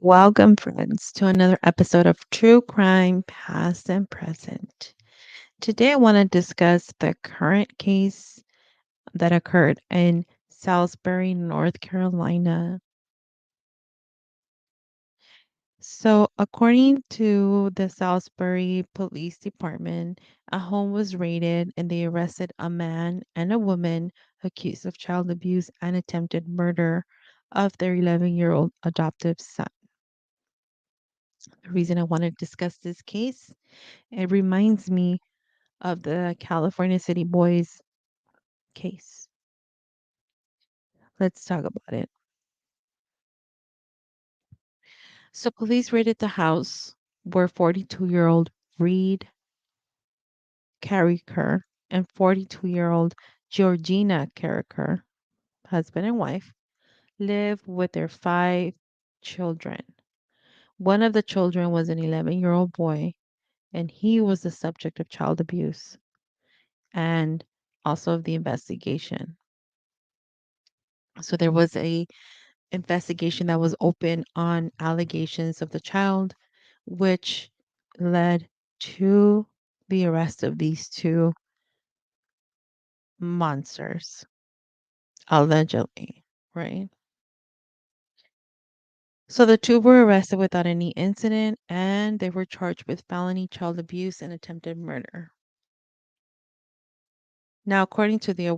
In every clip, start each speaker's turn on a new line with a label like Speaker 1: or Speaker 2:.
Speaker 1: Welcome, friends, to another episode of True Crime Past and Present. Today, I want to discuss the current case that occurred in Salisbury, North Carolina. So, according to the Salisbury Police Department, a home was raided and they arrested a man and a woman accused of child abuse and attempted murder of their 11-year-old adoptive son. The reason I want to discuss this case, it reminds me of the California City Boys case. Let's talk about it. So, police raided the house where 42-year-old Reed Karriker and 42-year-old Georgina Karriker, husband and wife, live with their 5 children. One of the children was an 11-year-old boy, and he was the subject of child abuse and also of the investigation. So there was a investigation that was open on allegations of the child, which led to the arrest of these two monsters, allegedly, right? So the two were arrested without any incident and they were charged with felony child abuse and attempted murder. Now, according to the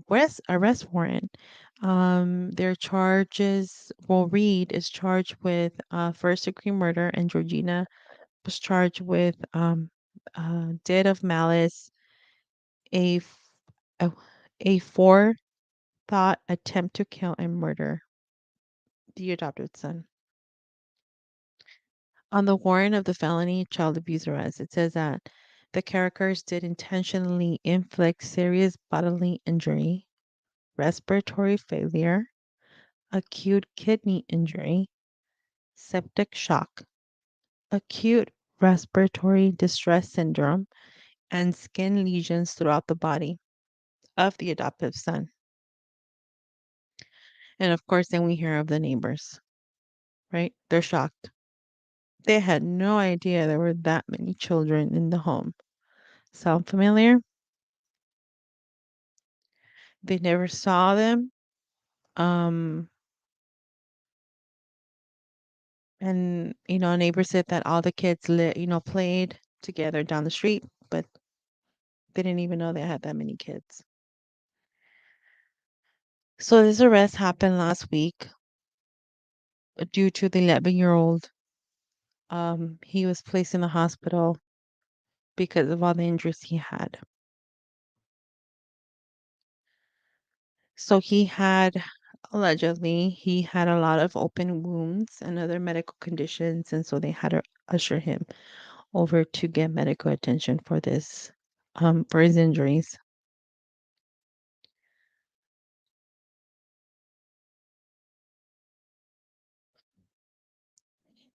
Speaker 1: arrest warrant, their charges, well, Reed is charged with first-degree murder, and Georgina was charged with deed of malice, a f- a, a forethought attempt to kill and murder the adopted son. On the warrant of the felony child abuse arrest, it says that the characters did intentionally inflict serious bodily injury, respiratory failure, acute kidney injury, septic shock, acute respiratory distress syndrome, and skin lesions throughout the body of the adoptive son. And of course, then we hear of the neighbors, right? They're shocked. They had no idea there were that many children in the home. Sound familiar? They never saw them. Um, and a neighbor said that all the kids played together down the street, but they didn't even know they had that many kids. So this arrest happened last week due to the 11-year-old. He was placed in the hospital because of all the injuries he had. So he had a lot of open wounds and other medical conditions, and so they had to usher him over to get medical attention for this, for his injuries.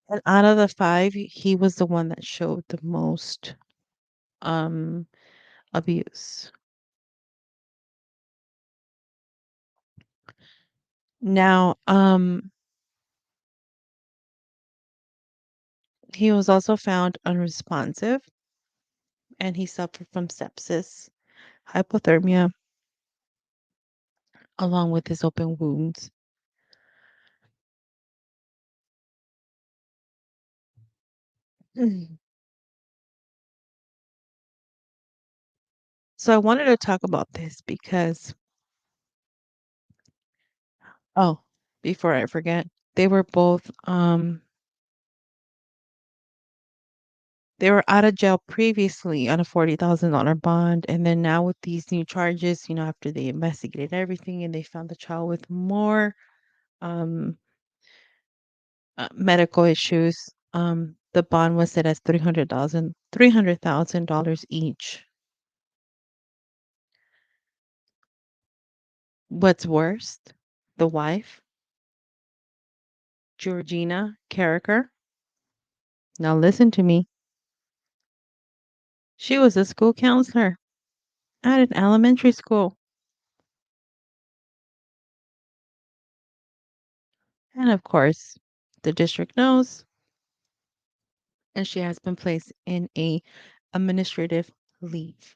Speaker 1: And out of the 5, he was the one that showed the most um abuse. Now, he was also found unresponsive and he suffered from sepsis, hypothermia, along with his open wounds. Mhm. So I wanted to talk about this because, oh, before I forget, they were both they were out of jail previously on a $40,000 bond, and then now with these new charges, after they investigated everything and they found the child with more um medical issues, the bond was set as $300,000 each. What's worse, the wife, Georgina Karriker, now listen to me. She was a school counselor at an elementary school. And of course, the district knows. and she has been placed in a administrative leave.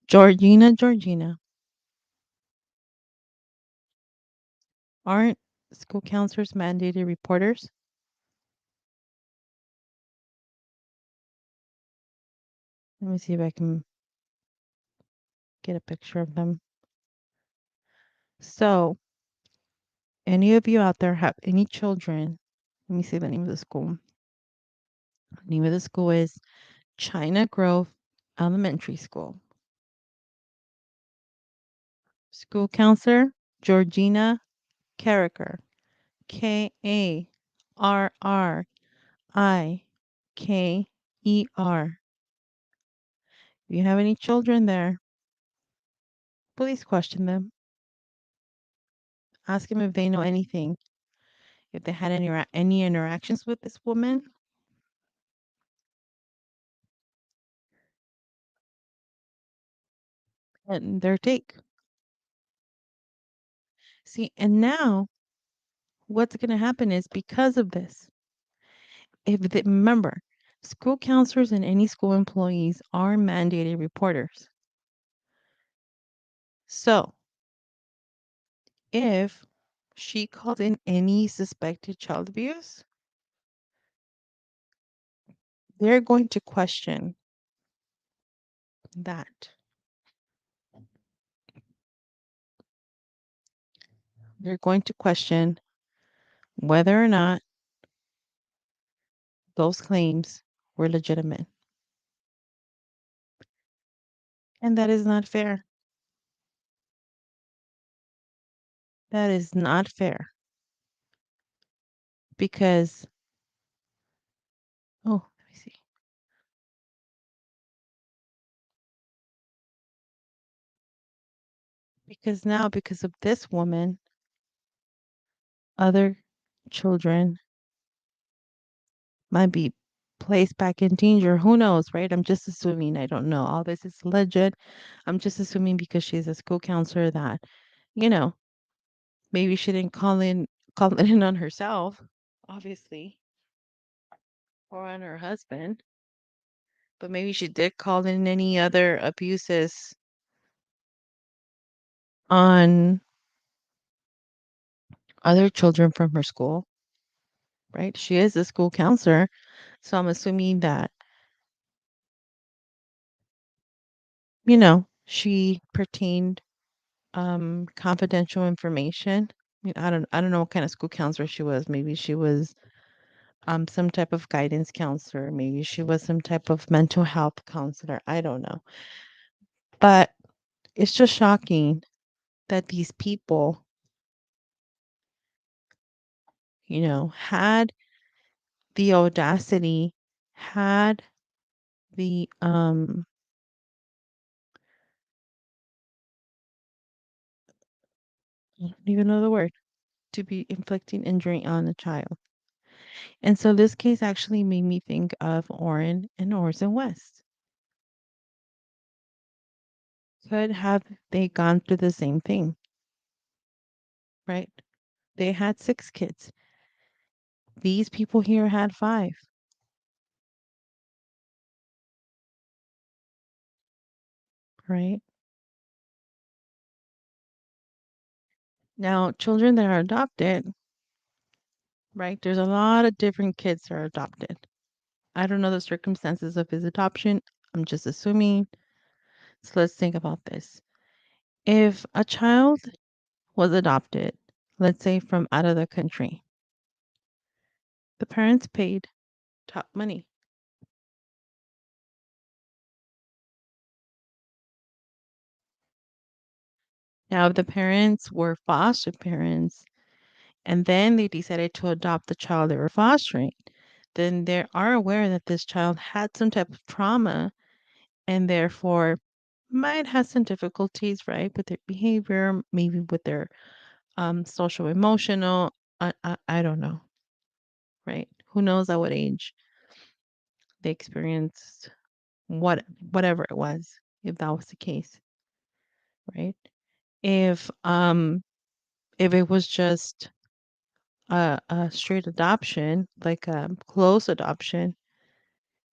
Speaker 1: Georgina, aren't school counselors mandated reporters? Let me see if I can get a picture of them. So, any of you out there have any children? Let me see the name of the school. The name of the school is China Grove Elementary School. School counselor Georgina Karriker. Karriker. If you have any children there, please question them. Ask them if they know anything, if they had any interactions with this woman, and their take. See, and now what's going to happen is because of this, remember, school counselors and any school employees are mandated reporters. So if she called in any suspected child abuse, they're going to question that. They're going to question whether or not those claims were legitimate. And that is not fair. That is not fair because, oh, let me see. Because now, because of this woman, other children might be placed back in danger. Who knows, right? I'm just assuming. I don't know. All this is legit. I'm just assuming because she's a school counselor that, you know, maybe she didn't call it in on herself, obviously, or on her husband, but maybe she did call in any other abuses on other children from her school, right? She is a school counselor, so I'm assuming that, she pertained confidential information. I don't know what kind of school counselor she was. Maybe she was some type of guidance counselor. Maybe she was some type of mental health counselor. I don't know. But it's just shocking that these people, had the audacity, had the I don't even know the word, to be inflicting injury on a child. And so this case actually made me think of Orrin and Orson West. Could have they gone through the same thing, right? They had 6 kids. These people here had 5, right? Now, children that are adopted, right? There's a lot of different kids that are adopted. I don't know the circumstances of his adoption. I'm just assuming. So let's think about this. If a child was adopted, let's say from out of the country, the parents paid top money. Now, if the parents were foster parents and then they decided to adopt the child they were fostering, then they are aware that this child had some type of trauma and therefore might have some difficulties, right, with their behavior, maybe with their social emotional. I don't know, right? Who knows at what age they experienced whatever it was, if that was the case, right? If it was just a straight adoption, like a close adoption,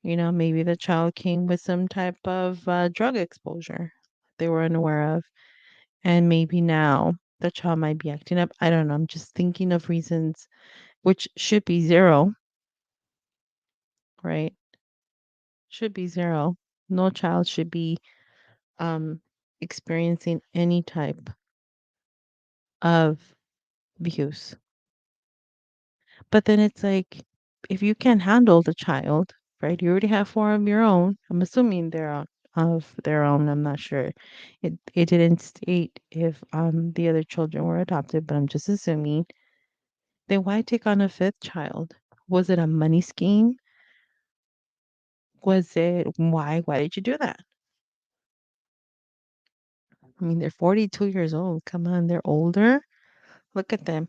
Speaker 1: maybe the child came with some type of drug exposure they were unaware of. And maybe now the child might be acting up. I don't know. I'm just thinking of reasons which should be zero, right? Should be zero. No child should be um, experiencing any type of abuse. But then it's like, if you can't handle the child, right? You already have four of your own. I'm assuming they're of their own. I'm not sure. It didn't state if the other children were adopted, but I'm just assuming. Then why take on a fifth child? Was it a money scheme? Was it why? Why did you do that? I mean, they're 42 years old. Come on, they're older. Look at them.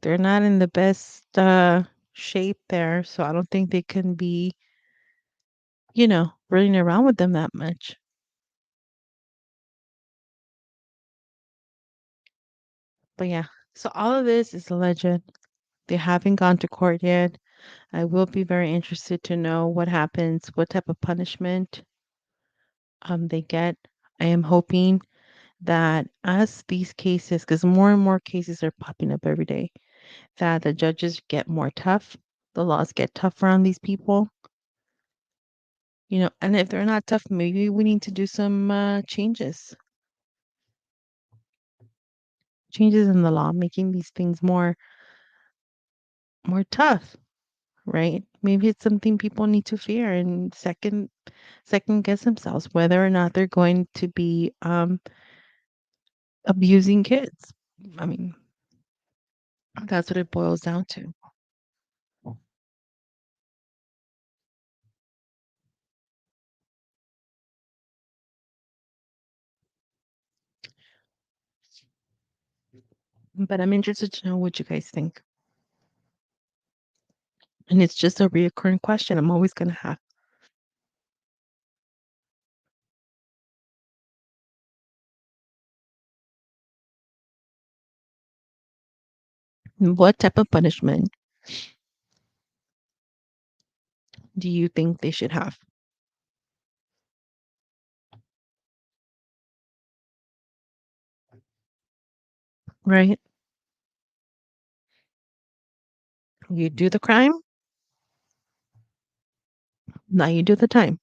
Speaker 1: They're not in the best shape there, so I don't think they can be, running around with them that much. But yeah, so all of this is a legend. They haven't gone to court yet. I will be very interested to know what happens, what type of punishment they get. I am hoping that as these cases, because more and more cases are popping up every day, that the judges get more tough, the laws get tougher on these people, and if they're not tough, maybe we need to do some changes in the law, making these things more tough, right? Maybe it's something people need to fear and second guess themselves whether or not they're going to be abusing kids. I mean, that's what it boils down to. But I'm interested to know what you guys think. And it's just a reoccurring question I'm always going to have. What type of punishment do you think they should have? Right? You do the crime, now you do the time,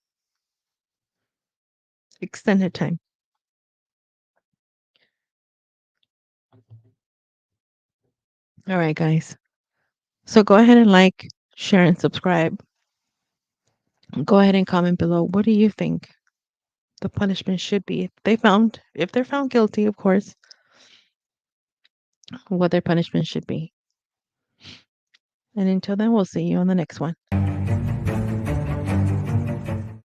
Speaker 1: extended time. All right, guys. So go ahead and like, share, and subscribe. Go ahead and comment below. What do you think the punishment should be if they're found guilty, of course, what their punishment should be. And until then, we'll see you on the next one.